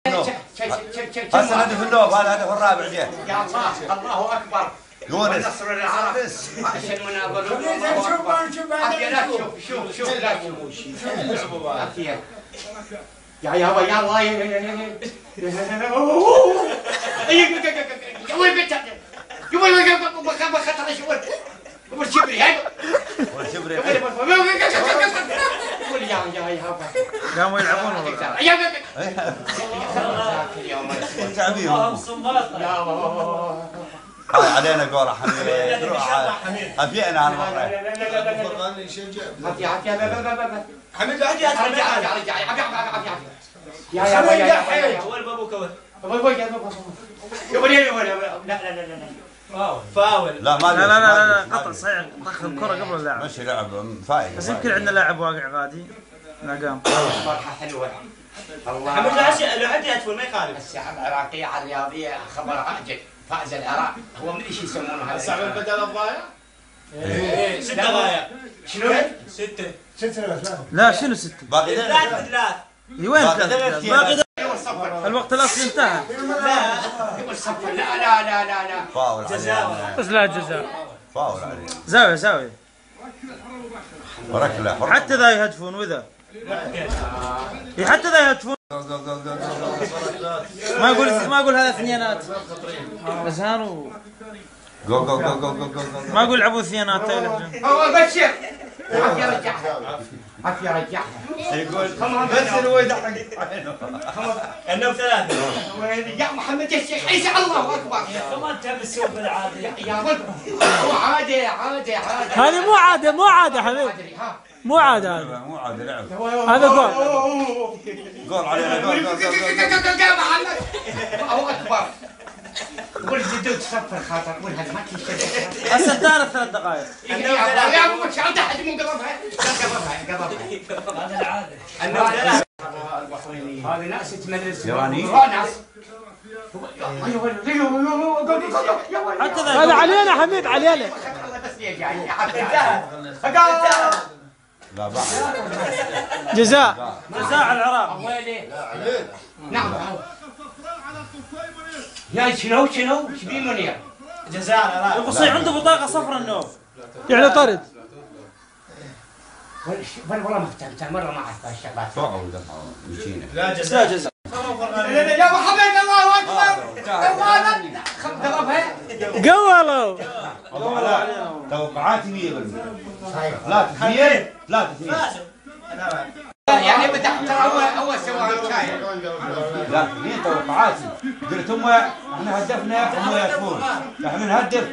هسه هدف النوب، هذا هدف الرابع جه. يا الله الله اكبر. يونس نصر العرب عشان المناظر. شوف شوف لا شوف يا يابا يا الله يا وين بنت يا وين خطر شو وين شبري هاي والشبري قول يا يابا قاموا يلعبون والله. تعبيهم علينا قولة حميد روح افينا هالمرة. حميد رجع يا يابا يا وين بابوك وين يا ولد لا فاول لا ما لا قطع صحيح، طخ الكرة قبل اللاعب. مشي لعب فايق بس يمكن عندنا لاعب واقع غادي ما قام. فرحة حلوة الله. حمد لو عندي يدخل ما يخالف. الساعة العراقية على الرياضية خبر عاجل فاز العراق. هو من ايش يسمونه هذا؟ الساعة البدل الضايع؟ ايه 6 ضايع. شنو؟ 6 لا شنو 6؟ باقي 3 وين باقي الوقت الاصلي انتهى. لا يقول صفر لا فاول جزاء. بس لا جزاء. فاول عليه زاوية وركله حتى ذا يهدفون وذا حتى ذا يهدفون. ما اقول هذا ثنيانات بس هانو ما اقول لعبوا ثنيانات. هو بشر عافية رجعها عافية رجعها. يقول بس هو يضحك انهم 3. يا محمد الشيخ عيسى الله اكبر. كمان تبي السوق بالعادي يا ولد مو عادي هذه مو عادة حبيبي، مو عادة هذا، مو عاد لعب هذا جول. جول علينا جول محمد الله اكبر. قول جدو تصفر خاطر قول هذا ما تشتغل. هسه دار 3 دقائق. يا ابو مش عم تحد مو قبضها. هذا العادي. هذه ناس تمرس يراني ناس. حتى ذا هذا علينا حميد علينا. لا بعد جزاء على العراق. نعم يا شنو ايش بيه منير؟ جزاء. القصي عنده بطاقة صفراء النوب يعني طرد. والله ما اهتمت مرة ما اعرف هالشغلات. فاول يجينا لا جزاء. يا محمد الله اكبر. الله ضربها. قولوا توقعاتي 100%. لا تثنين يعني ترى اول سواء شايف. لا تثنين توقعاتي. قلت هم احنا هدفنا هم يكفون احنا نهدف